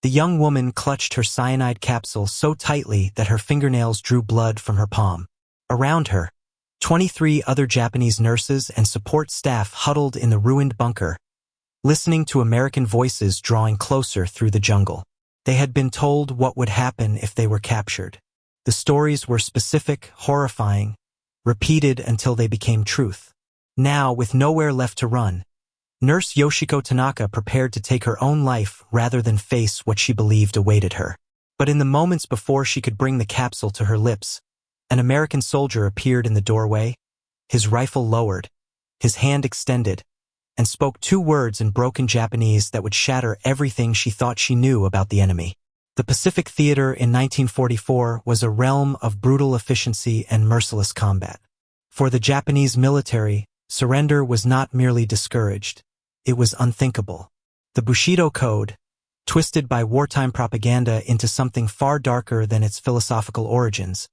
The young woman clutched her cyanide capsule so tightly that her fingernails drew blood from her palm. Around her, 23 other Japanese nurses and support staff huddled in the ruined bunker, listening to American voices drawing closer through the jungle. They had been told what would happen if they were captured. The stories were specific, horrifying, repeated until they became truth. Now, with nowhere left to run, Nurse Yoshiko Tanaka prepared to take her own life rather than face what she believed awaited her. But in the moments before she could bring the capsule to her lips, an American soldier appeared in the doorway, his rifle lowered, his hand extended, and spoke 2 words in broken Japanese that would shatter everything she thought she knew about the enemy. The Pacific Theater in 1944 was a realm of brutal efficiency and merciless combat. For the Japanese military, surrender was not merely discouraged. It was unthinkable. The Bushido Code, twisted by wartime propaganda into something far darker than its philosophical origins,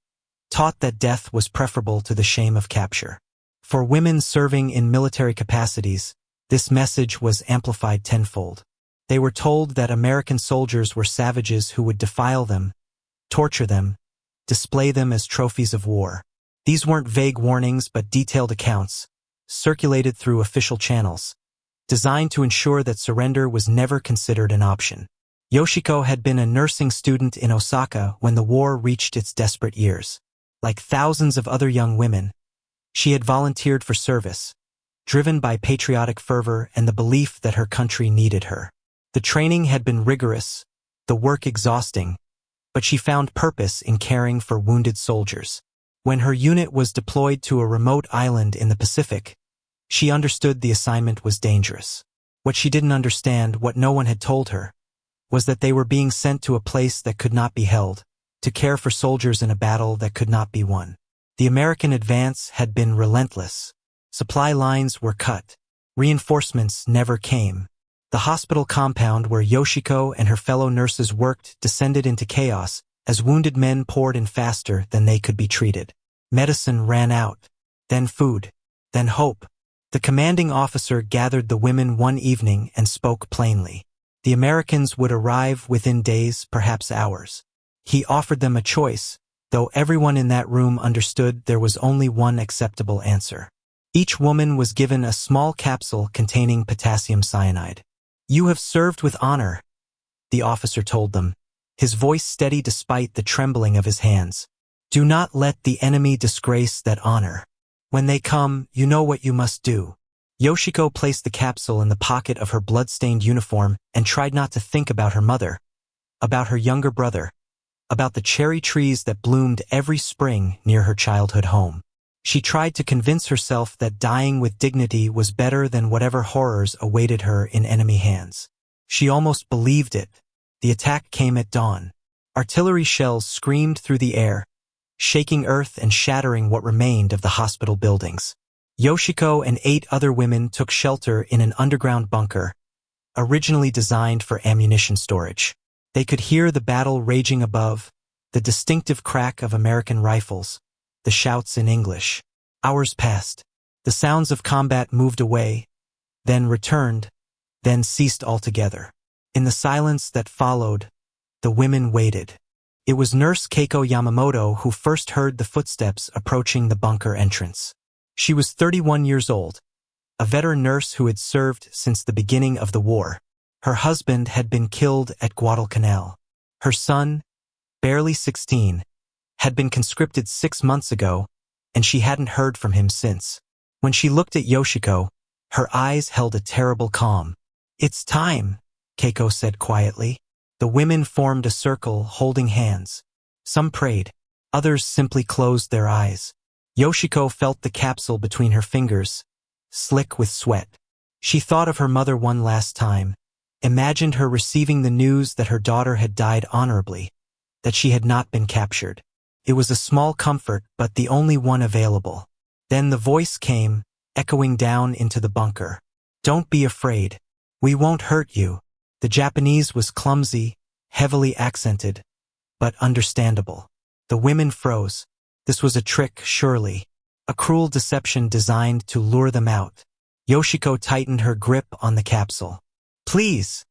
taught that death was preferable to the shame of capture. For women serving in military capacities, this message was amplified tenfold. They were told that American soldiers were savages who would defile them, torture them, display them as trophies of war. These weren't vague warnings but detailed accounts, circulated through official channels, designed to ensure that surrender was never considered an option. Yoshiko had been a nursing student in Osaka when the war reached its desperate years. Like thousands of other young women, she had volunteered for service, driven by patriotic fervor and the belief that her country needed her. The training had been rigorous, the work exhausting, but she found purpose in caring for wounded soldiers. When her unit was deployed to a remote island in the Pacific, she understood the assignment was dangerous. What she didn't understand, what no one had told her, was that they were being sent to a place that could not be held, to care for soldiers in a battle that could not be won. The American advance had been relentless. Supply lines were cut. Reinforcements never came. The hospital compound where Yoshiko and her fellow nurses worked descended into chaos as wounded men poured in faster than they could be treated. Medicine ran out, then food, then hope. The commanding officer gathered the women one evening and spoke plainly. The Americans would arrive within days, perhaps hours. He offered them a choice, though everyone in that room understood there was only one acceptable answer. Each woman was given a small capsule containing potassium cyanide. "You have served with honor," the officer told them, his voice steady despite the trembling of his hands. "Do not let the enemy disgrace that honor. When they come, you know what you must do." Yoshiko placed the capsule in the pocket of her blood-stained uniform and tried not to think about her mother, about her younger brother, about the cherry trees that bloomed every spring near her childhood home. She tried to convince herself that dying with dignity was better than whatever horrors awaited her in enemy hands. She almost believed it. The attack came at dawn. Artillery shells screamed through the air, shaking earth and shattering what remained of the hospital buildings. Yoshiko and 8 other women took shelter in an underground bunker, originally designed for ammunition storage. They could hear the battle raging above, the distinctive crack of American rifles, the shouts in English. Hours passed. The sounds of combat moved away, then returned, then ceased altogether. In the silence that followed, the women waited. It was Nurse Keiko Yamamoto who first heard the footsteps approaching the bunker entrance. She was 31 years old, a veteran nurse who had served since the beginning of the war. Her husband had been killed at Guadalcanal. Her son, barely 16, had been conscripted 6 months ago, and she hadn't heard from him since. When she looked at Yoshiko, her eyes held a terrible calm. "It's time," Keiko said quietly. The women formed a circle, holding hands. Some prayed. Others simply closed their eyes. Yoshiko felt the capsule between her fingers, slick with sweat. She thought of her mother one last time, imagined her receiving the news that her daughter had died honorably, that she had not been captured. It was a small comfort, but the only one available. Then the voice came, echoing down into the bunker. "Don't be afraid. We won't hurt you." The Japanese was clumsy, heavily accented, but understandable. The women froze. This was a trick, surely. A cruel deception designed to lure them out. Yoshiko tightened her grip on the capsule. "Please,"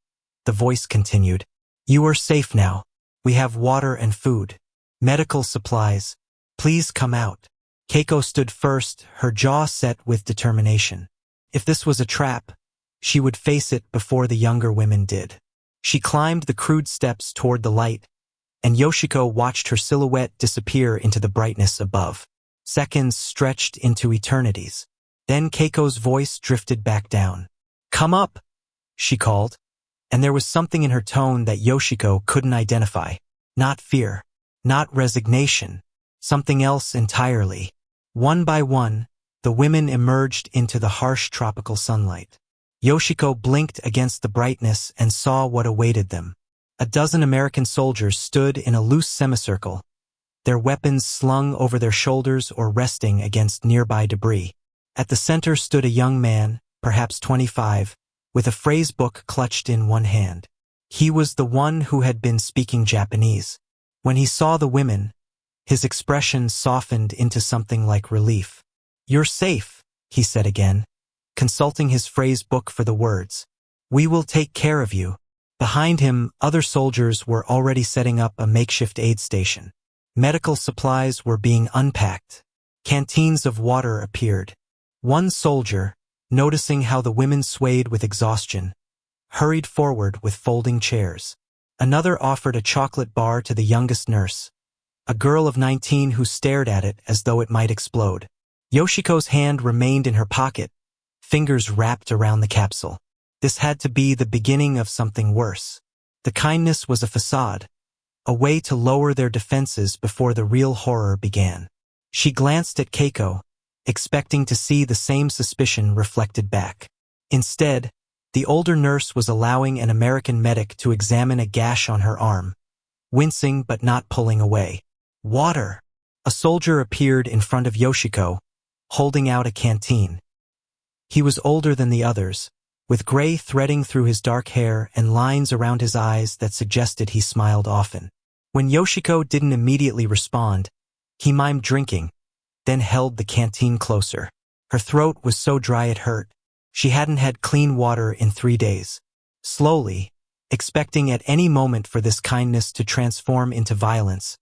the voice continued, You are safe now. We have water and food. Medical supplies. Please come out. Keiko stood first, her jaw set with determination. If this was a trap, she would face it before the younger women did. She climbed the crude steps toward the light, and Yoshiko watched her silhouette disappear into the brightness above. Seconds stretched into eternities. Then Keiko's voice drifted back down. Come up, she called, and there was something in her tone that Yoshiko couldn't identify. Not fear, not resignation, something else entirely. One by one, the women emerged into the harsh tropical sunlight. Yoshiko blinked against the brightness and saw what awaited them. A dozen American soldiers stood in a loose semicircle, their weapons slung over their shoulders or resting against nearby debris. At the center stood a young man, perhaps 25, with a phrase book clutched in one hand. He was the one who had been speaking Japanese. When he saw the women, his expression softened into something like relief. You're safe, he said again, consulting his phrase book for the words. We will take care of you. Behind him, other soldiers were already setting up a makeshift aid station. Medical supplies were being unpacked. Canteens of water appeared. One soldier, noticing how the women swayed with exhaustion, hurried forward with folding chairs. Another offered a chocolate bar to the youngest nurse, a girl of 19 who stared at it as though it might explode. Yoshiko's hand remained in her pocket, fingers wrapped around the capsule. This had to be the beginning of something worse. The kindness was a facade, a way to lower their defenses before the real horror began. She glanced at Keiko, expecting to see the same suspicion reflected back. Instead, the older nurse was allowing an American medic to examine a gash on her arm, wincing but not pulling away. Water! A soldier appeared in front of Yoshiko, holding out a canteen. He was older than the others, with gray threading through his dark hair and lines around his eyes that suggested he smiled often. When Yoshiko didn't immediately respond, he mimed drinking, then held the canteen closer. Her throat was so dry it hurt. She hadn't had clean water in 3 days. Slowly, expecting at any moment for this kindness to transform into violence,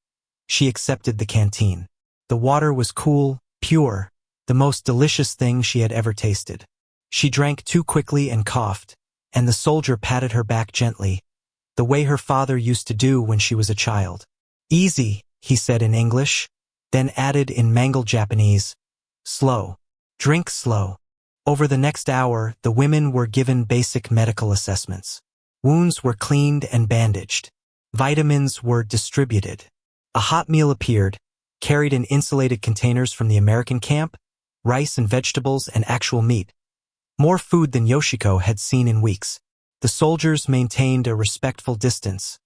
she accepted the canteen. The water was cool, pure, the most delicious thing she had ever tasted. She drank too quickly and coughed, and the soldier patted her back gently, the way her father used to do when she was a child. Easy, he said in English, then added in mangled Japanese, slow. Drink slow. Over the next hour, the women were given basic medical assessments. Wounds were cleaned and bandaged. Vitamins were distributed. A hot meal appeared, carried in insulated containers from the American camp, rice and vegetables and actual meat. More food than Yoshiko had seen in weeks. The soldiers maintained a respectful distance,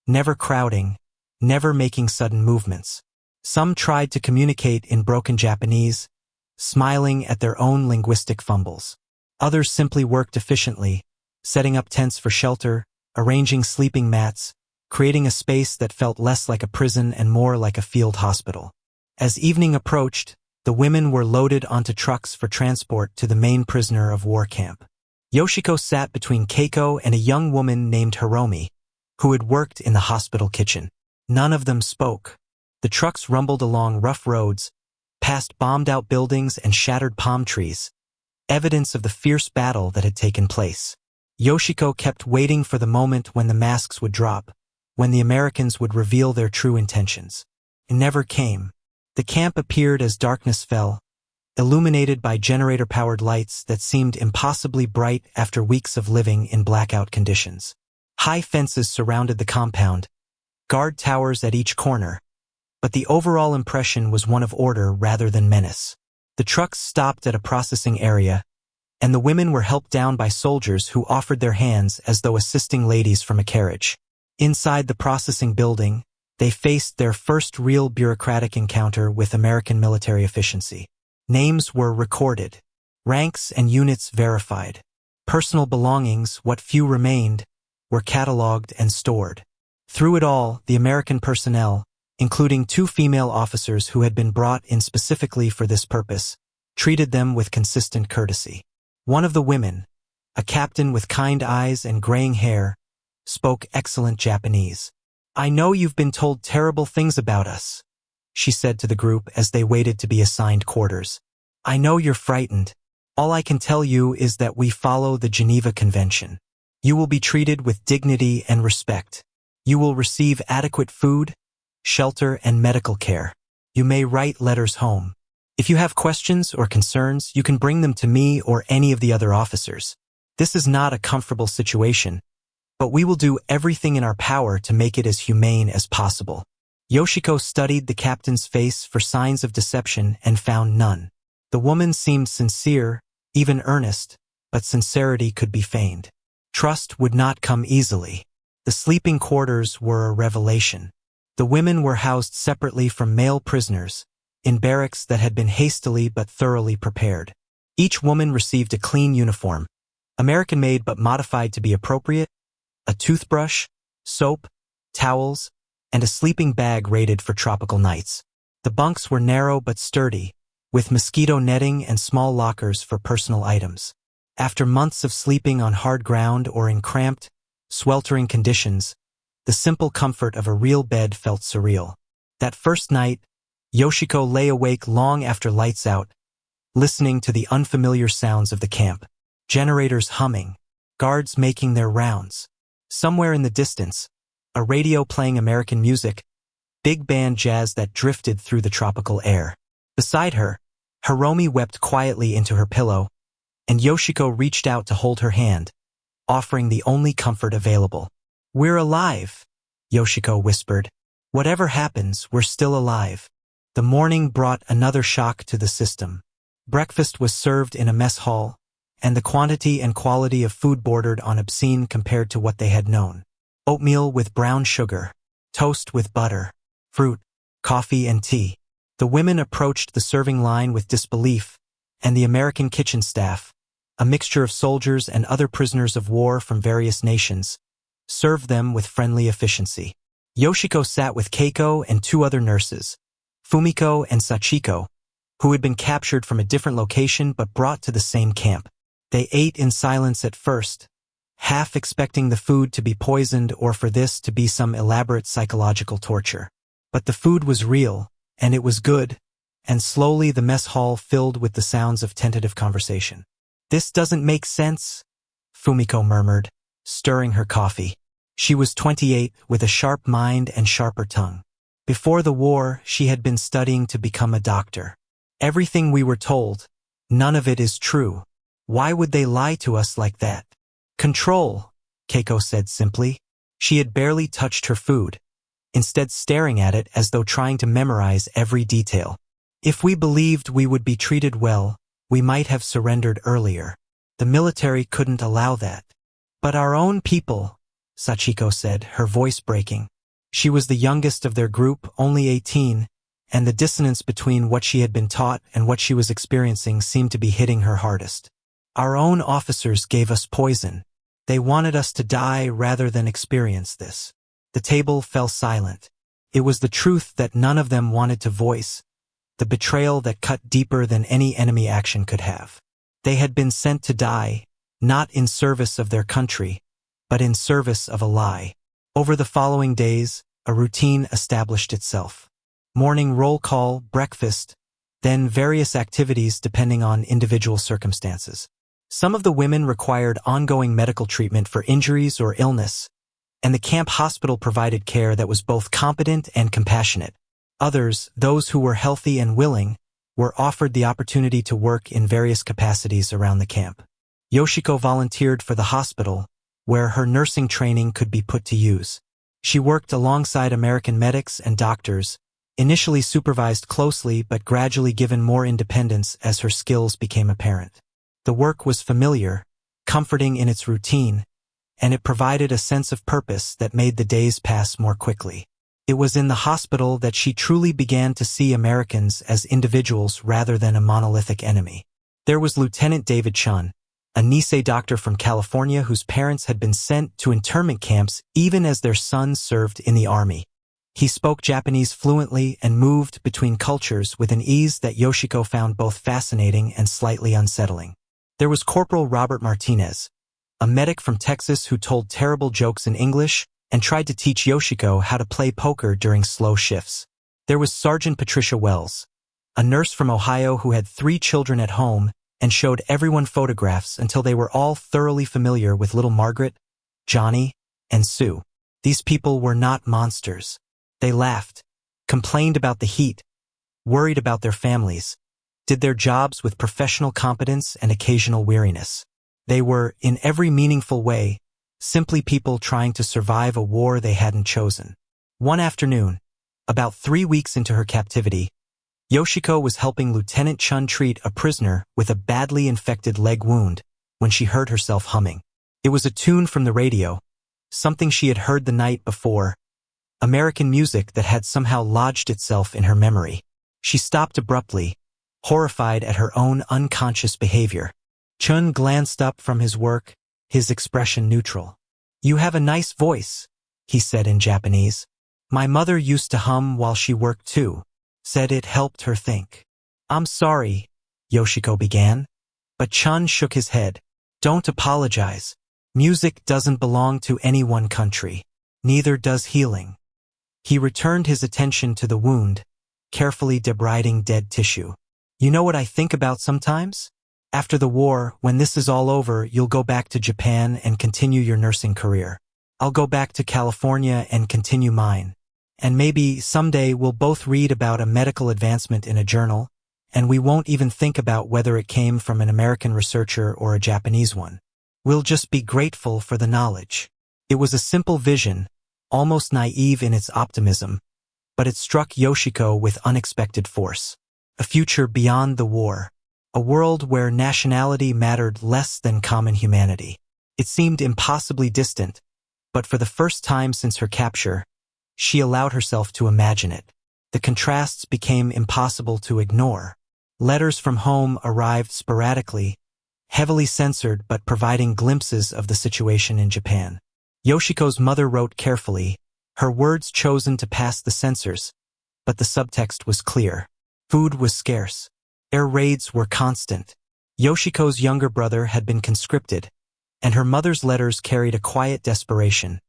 never crowding, never making sudden movements. Some tried to communicate in broken Japanese, smiling at their own linguistic fumbles. Others simply worked efficiently, setting up tents for shelter, arranging sleeping mats, creating a space that felt less like a prison and more like a field hospital. As evening approached, the women were loaded onto trucks for transport to the main prisoner of war camp. Yoshiko sat between Keiko and a young woman named Hiromi, who had worked in the hospital kitchen. None of them spoke. The trucks rumbled along rough roads, past bombed-out buildings and shattered palm trees, evidence of the fierce battle that had taken place. Yoshiko kept waiting for the moment when the masks would drop, when the Americans would reveal their true intentions. It never came. The camp appeared as darkness fell, illuminated by generator-powered lights that seemed impossibly bright after weeks of living in blackout conditions. High fences surrounded the compound, guard towers at each corner, but the overall impression was one of order rather than menace. The trucks stopped at a processing area, and the women were helped down by soldiers who offered their hands as though assisting ladies from a carriage. Inside the processing building, they faced their first real bureaucratic encounter with American military efficiency. Names were recorded, ranks and units verified. Personal belongings, what few remained, were cataloged and stored. Through it all, the American personnel, including 2 female officers who had been brought in specifically for this purpose, treated them with consistent courtesy. One of the women, a captain with kind eyes and graying hair, spoke excellent Japanese. "I know you've been told terrible things about us," she said to the group as they waited to be assigned quarters. "I know you're frightened. All I can tell you is that we follow the Geneva Convention. You will be treated with dignity and respect. You will receive adequate food, shelter, and medical care. You may write letters home. If you have questions or concerns, you can bring them to me or any of the other officers. This is not a comfortable situation, but we will do everything in our power to make it as humane as possible." Yoshiko studied the captain's face for signs of deception and found none. The woman seemed sincere, even earnest, but sincerity could be feigned. Trust would not come easily. The sleeping quarters were a revelation. The women were housed separately from male prisoners, in barracks that had been hastily but thoroughly prepared. Each woman received a clean uniform, American-made but modified to be appropriate, a toothbrush, soap, towels, and a sleeping bag rated for tropical nights. The bunks were narrow but sturdy, with mosquito netting and small lockers for personal items. After months of sleeping on hard ground or in cramped, sweltering conditions, the simple comfort of a real bed felt surreal. That first night, Yoshiko lay awake long after lights out, listening to the unfamiliar sounds of the camp. Generators humming, guards making their rounds. Somewhere in the distance, a radio playing American music, big band jazz that drifted through the tropical air. Beside her, Hiromi wept quietly into her pillow, and Yoshiko reached out to hold her hand, offering the only comfort available. "We're alive," Yoshiko whispered. "Whatever happens, we're still alive." The morning brought another shock to the system. Breakfast was served in a mess hall, and the quantity and quality of food bordered on obscene compared to what they had known. Oatmeal with brown sugar, toast with butter, fruit, coffee and tea. The women approached the serving line with disbelief, and the American kitchen staff, a mixture of soldiers and other prisoners of war from various nations, served them with friendly efficiency. Yoshiko sat with Keiko and two other nurses, Fumiko and Sachiko, who had been captured from a different location but brought to the same camp. They ate in silence at first, half expecting the food to be poisoned or for this to be some elaborate psychological torture. But the food was real, and it was good, and slowly the mess hall filled with the sounds of tentative conversation. "This doesn't make sense," Fumiko murmured, stirring her coffee. She was 28, with a sharp mind and sharper tongue. Before the war, she had been studying to become a doctor. "Everything we were told, none of it is true. Why would they lie to us like that?" "Control," Keiko said simply. She had barely touched her food, instead staring at it as though trying to memorize every detail. "If we believed we would be treated well, we might have surrendered earlier. The military couldn't allow that." "But our own people," Sachiko said, her voice breaking. She was the youngest of their group, only 18, and the dissonance between what she had been taught and what she was experiencing seemed to be hitting her hardest. "Our own officers gave us poison. They wanted us to die rather than experience this." The table fell silent. It was the truth that none of them wanted to voice, the betrayal that cut deeper than any enemy action could have. They had been sent to die, not in service of their country, but in service of a lie. Over the following days, a routine established itself. Morning roll call, breakfast, then various activities depending on individual circumstances. Some of the women required ongoing medical treatment for injuries or illness, and the camp hospital provided care that was both competent and compassionate. Others, those who were healthy and willing, were offered the opportunity to work in various capacities around the camp. Yoshiko volunteered for the hospital, where her nursing training could be put to use. She worked alongside American medics and doctors, initially supervised closely but gradually given more independence as her skills became apparent. The work was familiar, comforting in its routine, and it provided a sense of purpose that made the days pass more quickly. It was in the hospital that she truly began to see Americans as individuals rather than a monolithic enemy. There was Lieutenant David Chun, a Nisei doctor from California whose parents had been sent to internment camps even as their son served in the army. He spoke Japanese fluently and moved between cultures with an ease that Yoshiko found both fascinating and slightly unsettling. There was Corporal Robert Martinez, a medic from Texas who told terrible jokes in English and tried to teach Yoshiko how to play poker during slow shifts. There was Sergeant Patricia Wells, a nurse from Ohio who had 3 children at home and showed everyone photographs until they were all thoroughly familiar with little Margaret, Johnny, and Sue. These people were not monsters. They laughed, complained about the heat, worried about their families, did their jobs with professional competence and occasional weariness. They were, in every meaningful way, simply people trying to survive a war they hadn't chosen. One afternoon, about 3 weeks into her captivity, Yoshiko was helping Lieutenant Chun treat a prisoner with a badly infected leg wound when she heard herself humming. It was a tune from the radio, something she had heard the night before, American music that had somehow lodged itself in her memory. She stopped abruptly, horrified at her own unconscious behavior. Chun glanced up from his work, his expression neutral. "You have a nice voice," he said in Japanese. "My mother used to hum while she worked too," said it helped her think. "I'm sorry," Yoshiko began, but Chun shook his head. "Don't apologize. Music doesn't belong to any one country. Neither does healing." He returned his attention to the wound, carefully debriding dead tissue. "You know what I think about sometimes? After the war, when this is all over, you'll go back to Japan and continue your nursing career. I'll go back to California and continue mine. And maybe someday we'll both read about a medical advancement in a journal, and we won't even think about whether it came from an American researcher or a Japanese one. We'll just be grateful for the knowledge." It was a simple vision, almost naive in its optimism, but it struck Yoshiko with unexpected force. A future beyond the war. A world where nationality mattered less than common humanity. It seemed impossibly distant, but for the first time since her capture, she allowed herself to imagine it. The contrasts became impossible to ignore. Letters from home arrived sporadically, heavily censored but providing glimpses of the situation in Japan. Yoshiko's mother wrote carefully, her words chosen to pass the censors, but the subtext was clear. Food was scarce. Air raids were constant. Yoshiko's younger brother had been conscripted, and her mother's letters carried a quiet desperation,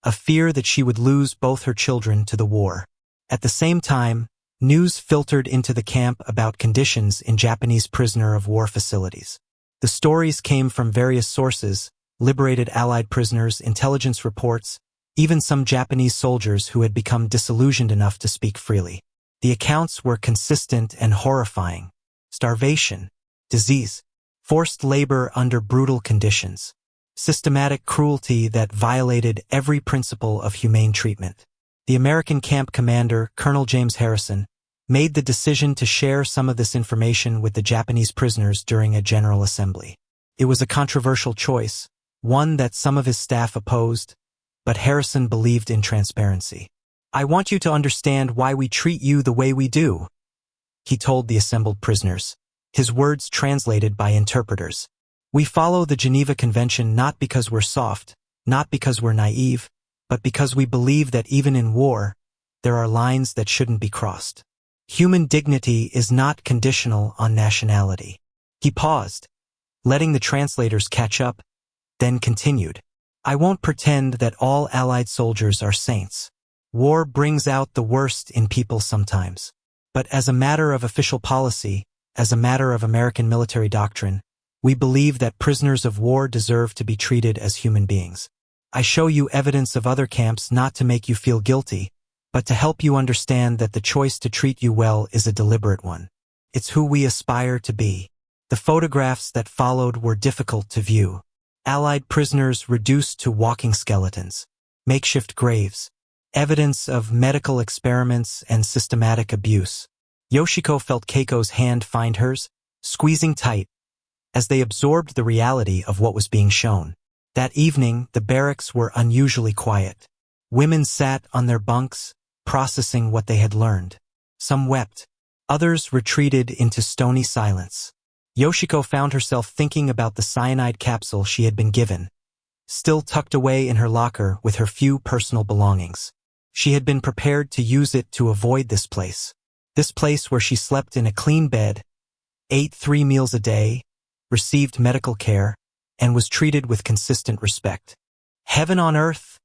a fear that she would lose both her children to the war. At the same time, news filtered into the camp about conditions in Japanese prisoner of war facilities. The stories came from various sources, liberated Allied prisoners, intelligence reports, even some Japanese soldiers who had become disillusioned enough to speak freely. The accounts were consistent and horrifying. Starvation, disease, forced labor under brutal conditions, systematic cruelty that violated every principle of humane treatment. The American camp commander, Colonel James Harrison, made the decision to share some of this information with the Japanese prisoners during a general assembly. It was a controversial choice, one that some of his staff opposed, but Harrison believed in transparency. "I want you to understand why we treat you the way we do," he told the assembled prisoners, his words translated by interpreters. "We follow the Geneva Convention not because we're soft, not because we're naive, but because we believe that even in war, there are lines that shouldn't be crossed. Human dignity is not conditional on nationality." He paused, letting the translators catch up, then continued. "I won't pretend that all Allied soldiers are saints. War brings out the worst in people sometimes. But as a matter of official policy, as a matter of American military doctrine, we believe that prisoners of war deserve to be treated as human beings. I show you evidence of other camps not to make you feel guilty, but to help you understand that the choice to treat you well is a deliberate one. It's who we aspire to be." The photographs that followed were difficult to view. Allied prisoners reduced to walking skeletons, makeshift graves, evidence of medical experiments and systematic abuse. Yoshiko felt Keiko's hand find hers, squeezing tight, as they absorbed the reality of what was being shown. That evening, the barracks were unusually quiet. Women sat on their bunks, processing what they had learned. Some wept. Others retreated into stony silence. Yoshiko found herself thinking about the cyanide capsule she had been given, still tucked away in her locker with her few personal belongings. She had been prepared to use it to avoid this place where she slept in a clean bed, ate 3 meals a day, received medical care, and was treated with consistent respect. "Heaven on earth?"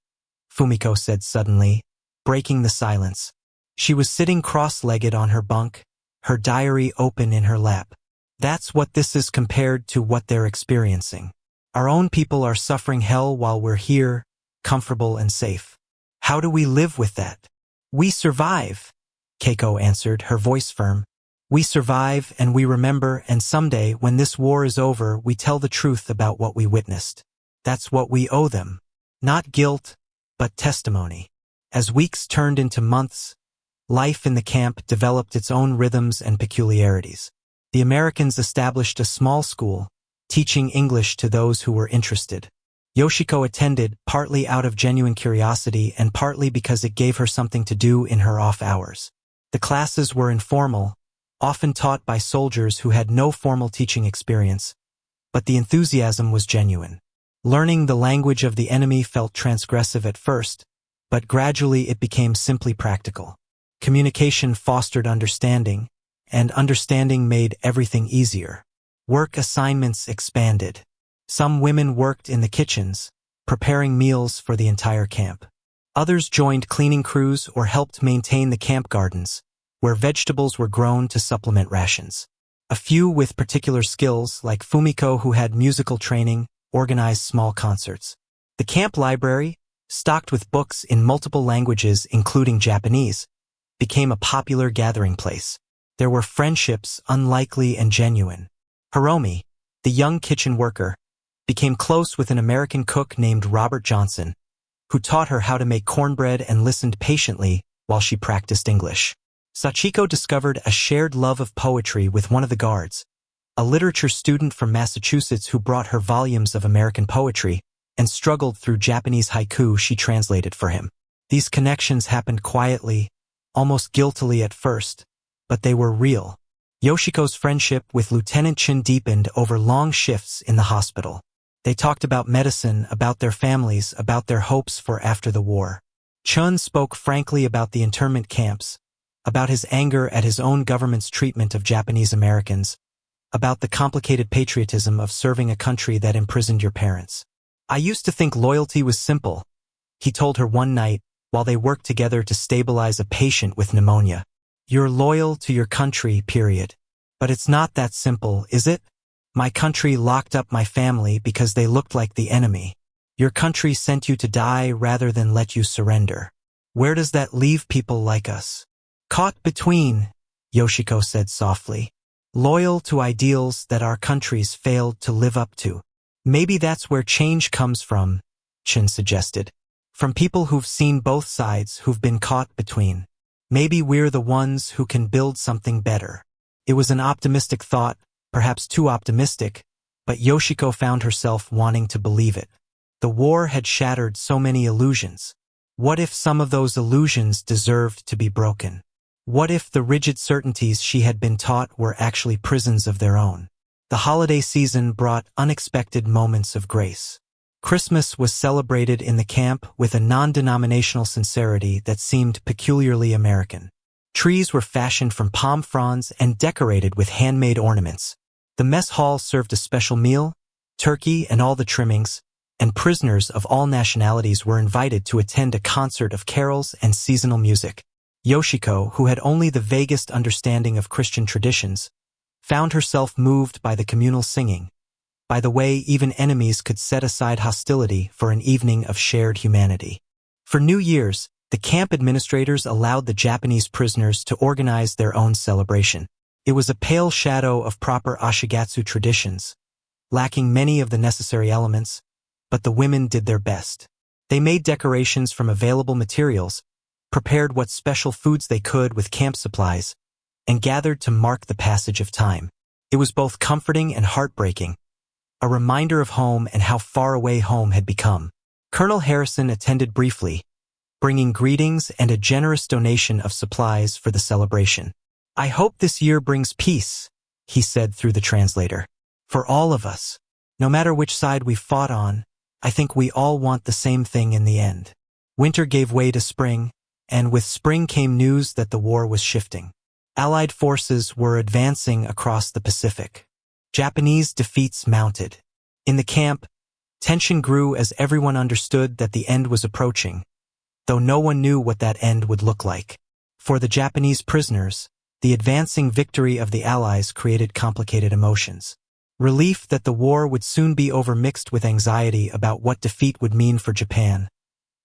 Fumiko said suddenly, breaking the silence. She was sitting cross-legged on her bunk, her diary open in her lap. "That's what this is compared to what they're experiencing. Our own people are suffering hell while we're here, comfortable and safe. How do we live with that?" "We survive," Keiko answered, her voice firm. "We survive and we remember, and someday, when this war is over, we tell the truth about what we witnessed. That's what we owe them. Not guilt, but testimony." As weeks turned into months, life in the camp developed its own rhythms and peculiarities. The Americans established a small school, teaching English to those who were interested. Yoshiko attended, partly out of genuine curiosity and partly because it gave her something to do in her off hours. The classes were informal, often taught by soldiers who had no formal teaching experience, but the enthusiasm was genuine. Learning the language of the enemy felt transgressive at first, but gradually it became simply practical. Communication fostered understanding, and understanding made everything easier. Work assignments expanded. Some women worked in the kitchens, preparing meals for the entire camp. Others joined cleaning crews or helped maintain the camp gardens, where vegetables were grown to supplement rations. A few with particular skills, like Fumiko, who had musical training, organized small concerts. The camp library, stocked with books in multiple languages including Japanese, became a popular gathering place. There were friendships unlikely and genuine. Hiromi, the young kitchen worker, became close with an American cook named Robert Johnson, who taught her how to make cornbread and listened patiently while she practiced English. Sachiko discovered a shared love of poetry with one of the guards, a literature student from Massachusetts who brought her volumes of American poetry and struggled through Japanese haiku she translated for him. These connections happened quietly, almost guiltily at first, but they were real. Yoshiko's friendship with Lieutenant Chin deepened over long shifts in the hospital. They talked about medicine, about their families, about their hopes for after the war. Chun spoke frankly about the internment camps, about his anger at his own government's treatment of Japanese Americans, about the complicated patriotism of serving a country that imprisoned your parents. "I used to think loyalty was simple," he told her one night while they worked together to stabilize a patient with pneumonia. "You're loyal to your country, period. But it's not that simple, is it? My country locked up my family because they looked like the enemy. Your country sent you to die rather than let you surrender. Where does that leave people like us? Caught between," Yoshiko said softly. "Loyal to ideals that our countries failed to live up to." "Maybe that's where change comes from," Chin suggested. "From people who've seen both sides, who've been caught between. Maybe we're the ones who can build something better." It was an optimistic thought, perhaps too optimistic, but Yoshiko found herself wanting to believe it. The war had shattered so many illusions. What if some of those illusions deserved to be broken? What if the rigid certainties she had been taught were actually prisons of their own? The holiday season brought unexpected moments of grace. Christmas was celebrated in the camp with a non-denominational sincerity that seemed peculiarly American. Trees were fashioned from palm fronds and decorated with handmade ornaments. The mess hall served a special meal, turkey and all the trimmings, and prisoners of all nationalities were invited to attend a concert of carols and seasonal music. Yoshiko, who had only the vaguest understanding of Christian traditions, found herself moved by the communal singing, by the way even enemies could set aside hostility for an evening of shared humanity. For New Year's, the camp administrators allowed the Japanese prisoners to organize their own celebration. It was a pale shadow of proper Ashigatsu traditions, lacking many of the necessary elements, but the women did their best. They made decorations from available materials, prepared what special foods they could with camp supplies, and gathered to mark the passage of time. It was both comforting and heartbreaking, a reminder of home and how far away home had become. Colonel Harrison attended briefly, bringing greetings and a generous donation of supplies for the celebration. "I hope this year brings peace," he said through the translator. "For all of us. No matter which side we fought on, I think we all want the same thing in the end." Winter gave way to spring, and with spring came news that the war was shifting. Allied forces were advancing across the Pacific. Japanese defeats mounted. In the camp, tension grew as everyone understood that the end was approaching, though no one knew what that end would look like. For the Japanese prisoners, the advancing victory of the Allies created complicated emotions. Relief that the war would soon be over mixed with anxiety about what defeat would mean for Japan,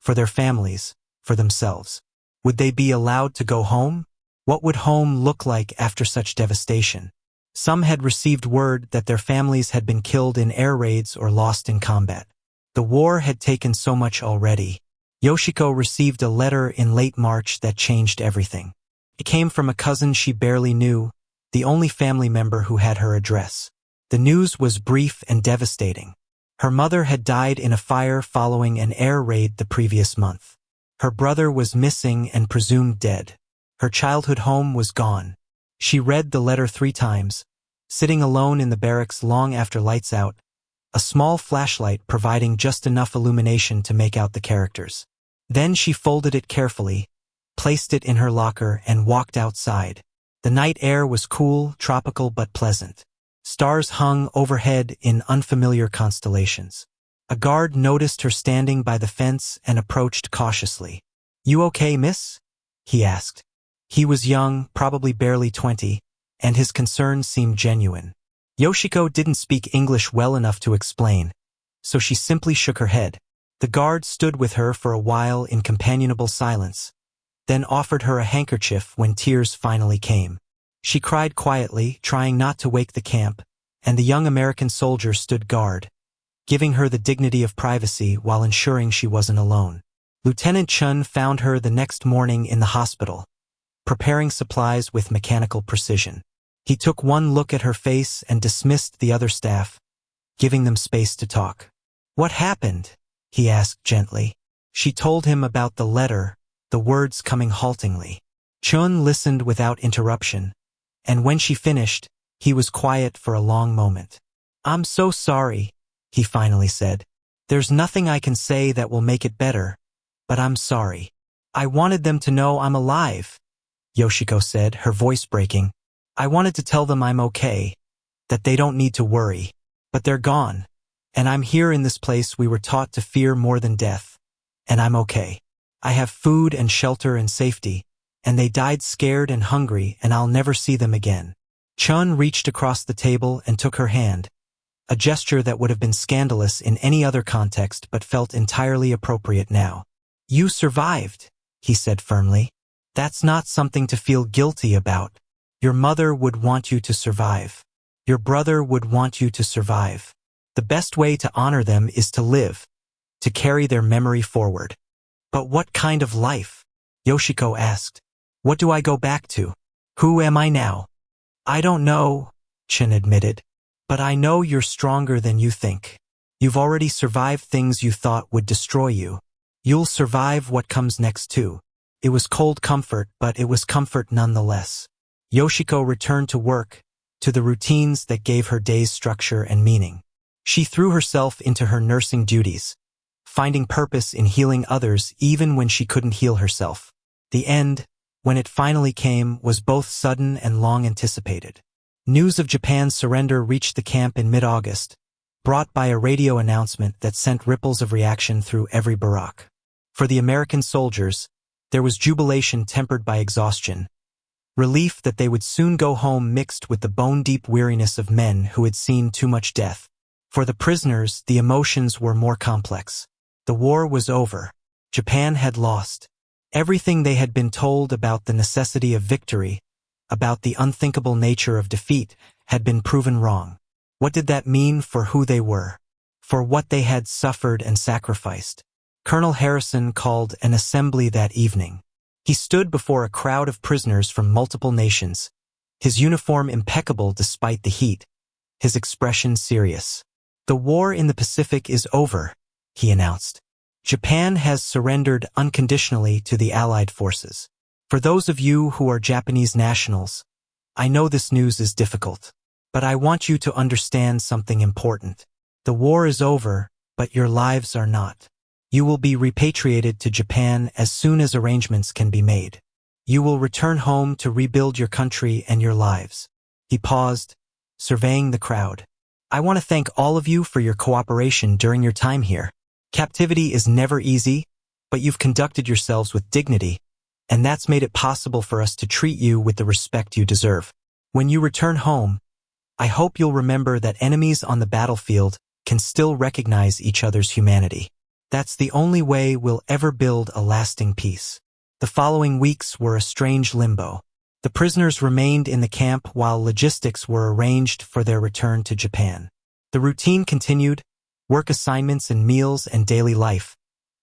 for their families, for themselves. Would they be allowed to go home? What would home look like after such devastation? Some had received word that their families had been killed in air raids or lost in combat. The war had taken so much already. Yoshiko received a letter in late March that changed everything. It came from a cousin she barely knew, the only family member who had her address. The news was brief and devastating. Her mother had died in a fire following an air raid the previous month. Her brother was missing and presumed dead. Her childhood home was gone. She read the letter 3 times, sitting alone in the barracks long after lights out, a small flashlight providing just enough illumination to make out the characters. Then she folded it carefully, placed it in her locker, and walked outside. The night air was cool, tropical but pleasant. Stars hung overhead in unfamiliar constellations. A guard noticed her standing by the fence and approached cautiously. "You okay, miss?" he asked. He was young, probably barely 20, and his concern seemed genuine. Yoshiko didn't speak English well enough to explain, so she simply shook her head. The guard stood with her for a while in companionable silence, then offered her a handkerchief when tears finally came. She cried quietly, trying not to wake the camp, and the young American soldier stood guard, giving her the dignity of privacy while ensuring she wasn't alone. Lieutenant Chun found her the next morning in the hospital, preparing supplies with mechanical precision. He took one look at her face and dismissed the other staff, giving them space to talk. "What happened?" he asked gently. She told him about the letter, the words coming haltingly. Chun listened without interruption, and when she finished, he was quiet for a long moment. "I'm so sorry," he finally said. "There's nothing I can say that will make it better, but I'm sorry. I wanted them to know I'm alive," Yoshiko said, her voice breaking. "I wanted to tell them I'm okay, that they don't need to worry. But they're gone, and I'm here in this place we were taught to fear more than death, and I'm okay. I have food and shelter and safety, and they died scared and hungry, and I'll never see them again." Chun reached across the table and took her hand, a gesture that would have been scandalous in any other context but felt entirely appropriate now. "You survived," he said firmly. "That's not something to feel guilty about. Your mother would want you to survive. Your brother would want you to survive. The best way to honor them is to live, to carry their memory forward." "But what kind of life?" Yoshiko asked. "What do I go back to? Who am I now?" "I don't know," Chun admitted. "But I know you're stronger than you think. You've already survived things you thought would destroy you. You'll survive what comes next too." It was cold comfort, but it was comfort nonetheless. Yoshiko returned to work, to the routines that gave her days structure and meaning. She threw herself into her nursing duties, finding purpose in healing others even when she couldn't heal herself. The end, when it finally came, was both sudden and long anticipated. News of Japan's surrender reached the camp in mid-August, brought by a radio announcement that sent ripples of reaction through every barrack. For the American soldiers, there was jubilation tempered by exhaustion, relief that they would soon go home mixed with the bone-deep weariness of men who had seen too much death. For the prisoners, the emotions were more complex. The war was over. Japan had lost. Everything they had been told about the necessity of victory, about the unthinkable nature of defeat, had been proven wrong. What did that mean for who they were? For what they had suffered and sacrificed? Colonel Harrison called an assembly that evening. He stood before a crowd of prisoners from multiple nations, his uniform impeccable despite the heat, his expression serious. "The war in the Pacific is over," he announced. "Japan has surrendered unconditionally to the Allied forces. For those of you who are Japanese nationals, I know this news is difficult, but I want you to understand something important. The war is over, but your lives are not. You will be repatriated to Japan as soon as arrangements can be made. You will return home to rebuild your country and your lives." He paused, surveying the crowd. I want to thank all of you for your cooperation during your time here. Captivity is never easy, but you've conducted yourselves with dignity, and that's made it possible for us to treat you with the respect you deserve. When you return home, I hope you'll remember that enemies on the battlefield can still recognize each other's humanity. That's the only way we'll ever build a lasting peace. The following weeks were a strange limbo. The prisoners remained in the camp while logistics were arranged for their return to Japan. The routine continued, work assignments and meals and daily life,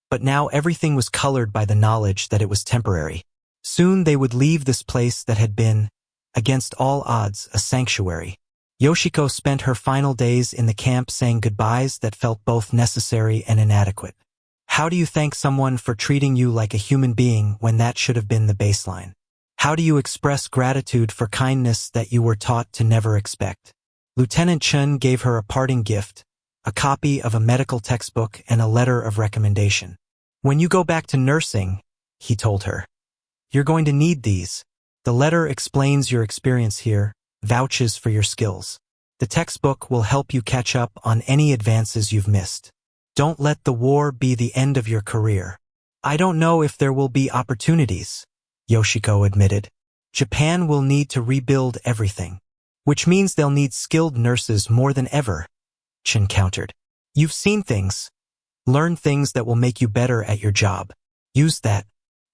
but now everything was colored by the knowledge that it was temporary. Soon they would leave this place that had been, against all odds, a sanctuary. Yoshiko spent her final days in the camp saying goodbyes that felt both necessary and inadequate. How do you thank someone for treating you like a human being when that should have been the baseline? How do you express gratitude for kindness that you were taught to never expect? Lieutenant Chun gave her a parting gift, a copy of a medical textbook and a letter of recommendation. When you go back to nursing, he told her, you're going to need these. The letter explains your experience here, vouches for your skills. The textbook will help you catch up on any advances you've missed. Don't let the war be the end of your career. I don't know if there will be opportunities, Yoshiko admitted. Japan will need to rebuild everything, which means they'll need skilled nurses more than ever, Chin countered. You've seen things. Learn things that will make you better at your job. Use that.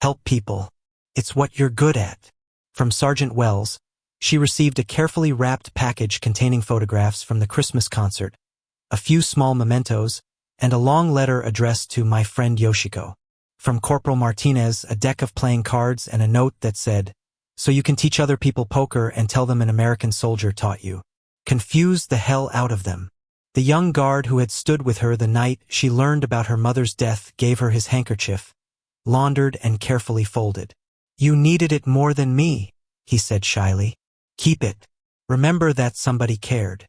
Help people. It's what you're good at. From Sergeant Wells, she received a carefully wrapped package containing photographs from the Christmas concert, a few small mementos, and a long letter addressed to my friend Yoshiko. From Corporal Martinez, a deck of playing cards and a note that said, so you can teach other people poker and tell them an American soldier taught you. Confuse the hell out of them. The young guard who had stood with her the night she learned about her mother's death gave her his handkerchief, laundered and carefully folded. You needed it more than me, he said shyly. Keep it. Remember that somebody cared.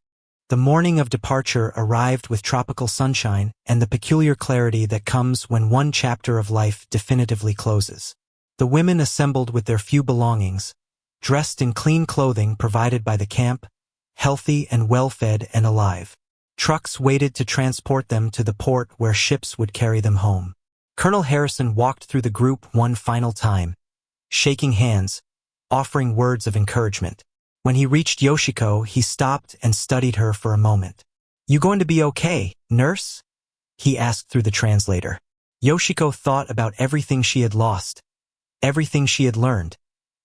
The morning of departure arrived with tropical sunshine and the peculiar clarity that comes when one chapter of life definitively closes. The women assembled with their few belongings, dressed in clean clothing provided by the camp, healthy and well-fed and alive. Trucks waited to transport them to the port where ships would carry them home. Colonel Harrison walked through the group one final time, shaking hands, offering words of encouragement. When he reached Yoshiko, he stopped and studied her for a moment. You going to be okay, nurse? He asked through the translator. Yoshiko thought about everything she had lost, everything she had learned,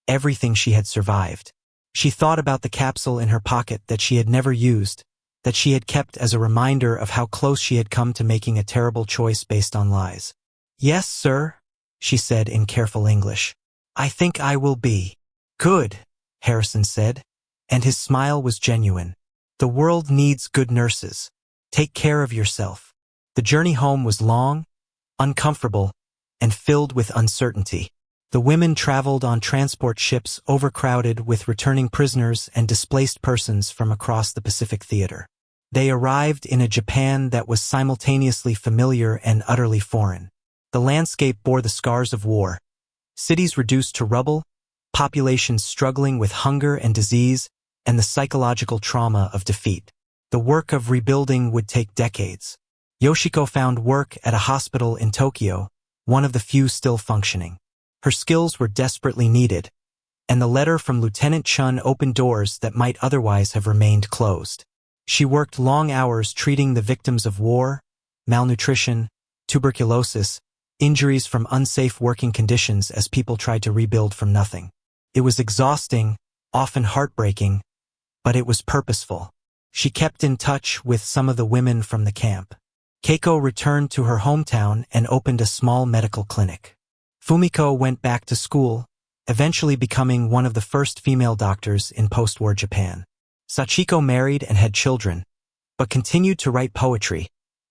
everything she had survived. She thought about the capsule in her pocket that she had never used, that she had kept as a reminder of how close she had come to making a terrible choice based on lies. Yes, sir, she said in careful English. I think I will be. Good, Harrison said, and his smile was genuine. The world needs good nurses. Take care of yourself. The journey home was long, uncomfortable, and filled with uncertainty. The women traveled on transport ships overcrowded with returning prisoners and displaced persons from across the Pacific theater. They arrived in a Japan that was simultaneously familiar and utterly foreign. The landscape bore the scars of war. Cities reduced to rubble, populations struggling with hunger and disease, and the psychological trauma of defeat. The work of rebuilding would take decades. Yoshiko found work at a hospital in Tokyo, one of the few still functioning. Her skills were desperately needed, and the letter from Lieutenant Chun opened doors that might otherwise have remained closed. She worked long hours treating the victims of war, malnutrition, tuberculosis, injuries from unsafe working conditions as people tried to rebuild from nothing. It was exhausting, often heartbreaking, but it was purposeful. She kept in touch with some of the women from the camp. Keiko returned to her hometown and opened a small medical clinic. Fumiko went back to school, eventually becoming one of the first female doctors in post-war Japan. Sachiko married and had children, but continued to write poetry,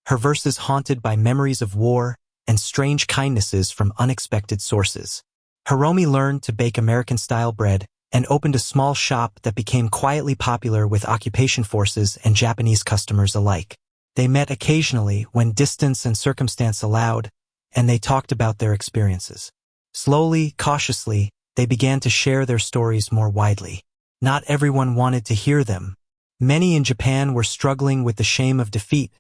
her verses haunted by memories of war and strange kindnesses from unexpected sources. Hiromi learned to bake American-style bread and opened a small shop that became quietly popular with occupation forces and Japanese customers alike. They met occasionally when distance and circumstance allowed, and they talked about their experiences. Slowly, cautiously, they began to share their stories more widely. Not everyone wanted to hear them, Many in Japan were struggling with the shame of defeat,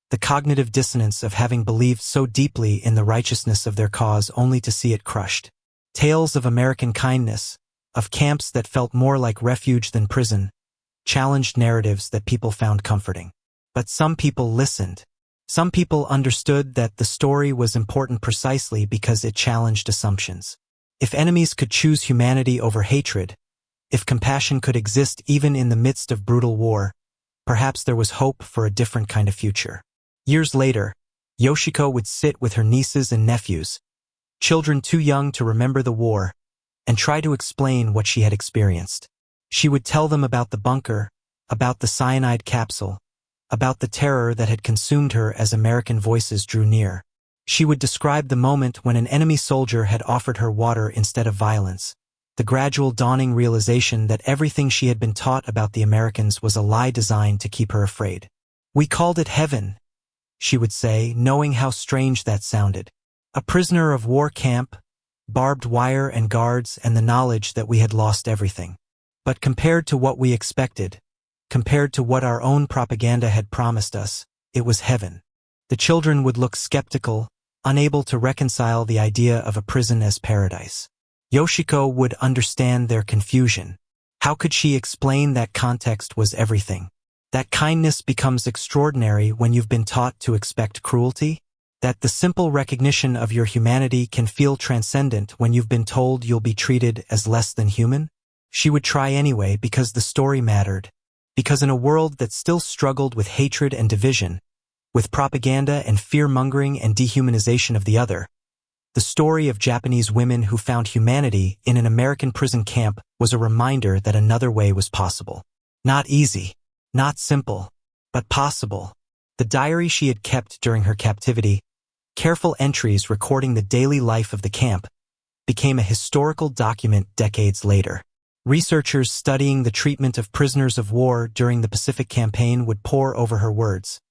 the cognitive dissonance of having believed so deeply in the righteousness of their cause only to see it crushed. Tales of American kindness, of camps that felt more like refuge than prison, challenged narratives that people found comforting. But some people listened. Some people understood that the story was important precisely because it challenged assumptions. If enemies could choose humanity over hatred, if compassion could exist even in the midst of brutal war, perhaps there was hope for a different kind of future. Years later, Yoshiko would sit with her nieces and nephews, children too young to remember the war, and try to explain what she had experienced. She would tell them about the bunker, about the cyanide capsule, about the terror that had consumed her as American voices drew near. She would describe the moment when an enemy soldier had offered her water instead of violence, the gradual dawning realization that everything she had been taught about the Americans was a lie designed to keep her afraid. "We called it heaven," she would say, knowing how strange that sounded. A prisoner of war camp, barbed wire and guards, and the knowledge that we had lost everything. But compared to what we expected, compared to what our own propaganda had promised us, it was heaven. The children would look skeptical, unable to reconcile the idea of a prison as paradise. Yoshiko would understand their confusion. How could she explain that context was everything? That kindness becomes extraordinary when you've been taught to expect cruelty? That the simple recognition of your humanity can feel transcendent when you've been told you'll be treated as less than human? She would try anyway because the story mattered. Because in a world that still struggled with hatred and division, with propaganda and fear-mongering and dehumanization of the other, the story of Japanese women who found humanity in an American prison camp was a reminder that another way was possible. Not easy, not simple, but possible. The diary she had kept during her captivity, careful entries recording the daily life of the camp, became a historical document decades later. Researchers studying the treatment of prisoners of war during the Pacific Campaign would pore over her words,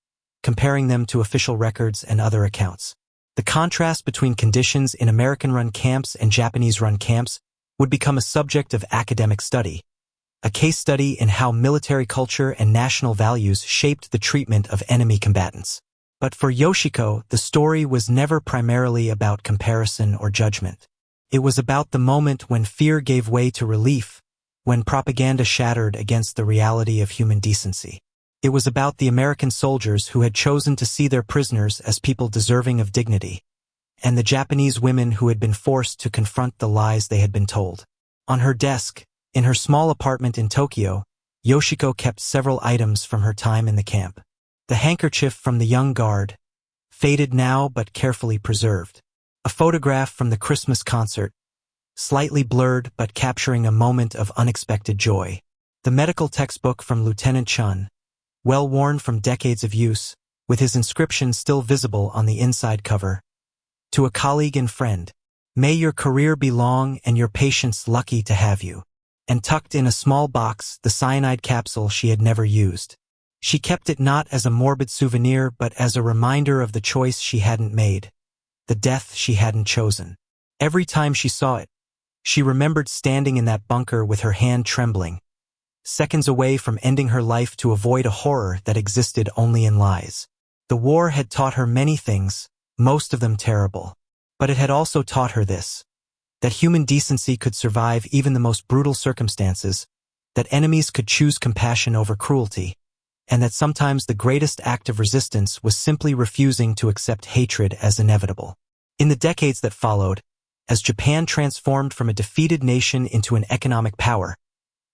comparing them to official records and other accounts. The contrast between conditions in American-run camps and Japanese-run camps would become a subject of academic study, a case study in how military culture and national values shaped the treatment of enemy combatants. But for Yoshiko, the story was never primarily about comparison or judgment. It was about the moment when fear gave way to relief, when propaganda shattered against the reality of human decency. It was about the American soldiers who had chosen to see their prisoners as people deserving of dignity, and the Japanese women who had been forced to confront the lies they had been told. On her desk, in her small apartment in Tokyo, Yoshiko kept several items from her time in the camp. The handkerchief from the young guard, faded now but carefully preserved. A photograph from the Christmas concert, slightly blurred but capturing a moment of unexpected joy. The medical textbook from Lieutenant Chun, well worn from decades of use, with his inscription still visible on the inside cover. To a colleague and friend, may your career be long and your patients lucky to have you. And tucked in a small box, the cyanide capsule she had never used. She kept it not as a morbid souvenir but as a reminder of the choice she hadn't made, the death she hadn't chosen. Every time she saw it, she remembered standing in that bunker with her hand trembling, seconds away from ending her life to avoid a horror that existed only in lies. The war had taught her many things, most of them terrible. But it had also taught her this: that human decency could survive even the most brutal circumstances, that enemies could choose compassion over cruelty, and that sometimes the greatest act of resistance was simply refusing to accept hatred as inevitable. In the decades that followed, as Japan transformed from a defeated nation into an economic power,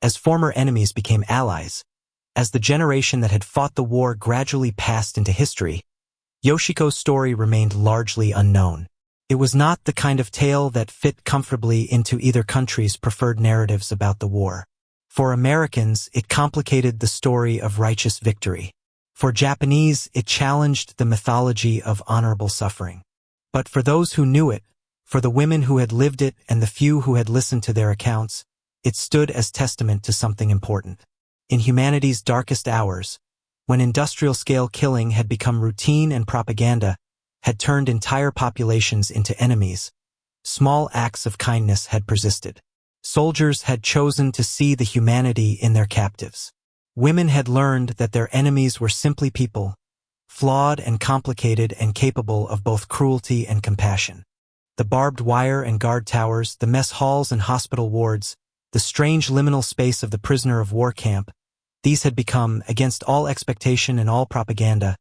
as former enemies became allies, as the generation that had fought the war gradually passed into history, Yoshiko's story remained largely unknown. It was not the kind of tale that fit comfortably into either country's preferred narratives about the war. For Americans, it complicated the story of righteous victory. For Japanese, it challenged the mythology of honorable suffering. But for those who knew it, for the women who had lived it and the few who had listened to their accounts, it stood as testament to something important. In humanity's darkest hours, when industrial-scale killing had become routine and propaganda had turned entire populations into enemies, small acts of kindness had persisted. Soldiers had chosen to see the humanity in their captives. Women had learned that their enemies were simply people, flawed and complicated and capable of both cruelty and compassion. The barbed wire and guard towers, the mess halls and hospital wards, the strange liminal space of the prisoner of war camp, these had become, against all expectation and all propaganda,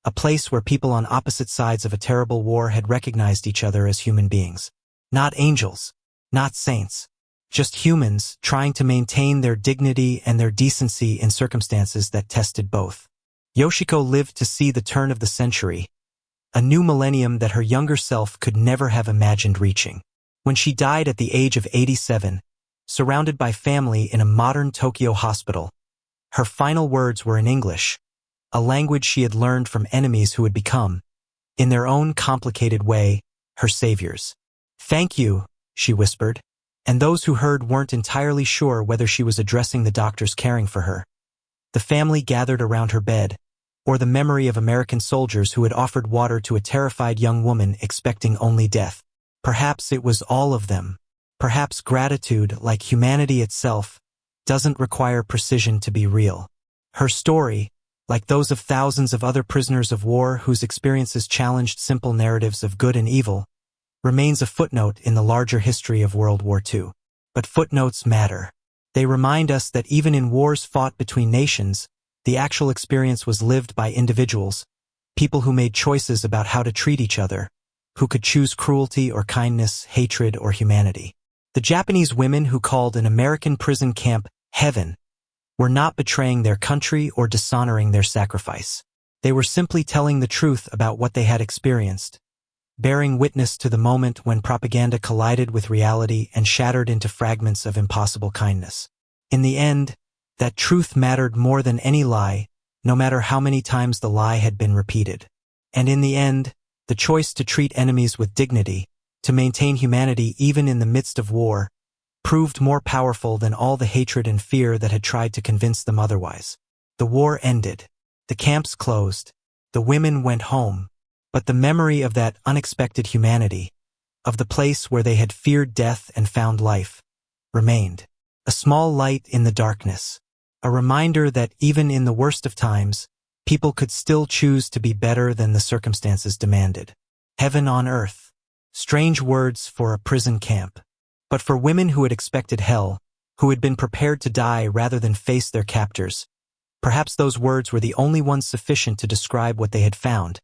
a place where people on opposite sides of a terrible war had recognized each other as human beings. Not angels, not saints, just humans trying to maintain their dignity and their decency in circumstances that tested both. Yoshiko lived to see the turn of the century, a new millennium that her younger self could never have imagined reaching. When she died at the age of 87, surrounded by family in a modern Tokyo hospital, her final words were in English, a language she had learned from enemies who had become, in their own complicated way, her saviors. "Thank you," she whispered, and those who heard weren't entirely sure whether she was addressing the doctors caring for her, the family gathered around her bed, or the memory of American soldiers who had offered water to a terrified young woman expecting only death. Perhaps it was all of them. Perhaps gratitude, like humanity itself, doesn't require precision to be real. Her story, like those of thousands of other prisoners of war whose experiences challenged simple narratives of good and evil, remains a footnote in the larger history of World War II. But footnotes matter. They remind us that even in wars fought between nations, the actual experience was lived by individuals, people who made choices about how to treat each other, who could choose cruelty or kindness, hatred or humanity. The Japanese women who called an American prison camp heaven were not betraying their country or dishonoring their sacrifice. They were simply telling the truth about what they had experienced, bearing witness to the moment when propaganda collided with reality and shattered into fragments of impossible kindness. In the end, that truth mattered more than any lie, no matter how many times the lie had been repeated. And in the end, the choice to treat enemies with dignity, to maintain humanity even in the midst of war, proved more powerful than all the hatred and fear that had tried to convince them otherwise. The war ended. The camps closed. The women went home. But the memory of that unexpected humanity, of the place where they had feared death and found life, remained. A small light in the darkness. A reminder that even in the worst of times, people could still choose to be better than the circumstances demanded. Heaven on earth. Strange words for a prison camp. But for women who had expected hell, who had been prepared to die rather than face their captors, perhaps those words were the only ones sufficient to describe what they had found.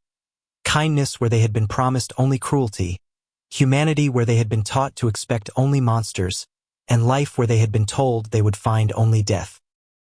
Kindness where they had been promised only cruelty, humanity where they had been taught to expect only monsters, and life where they had been told they would find only death.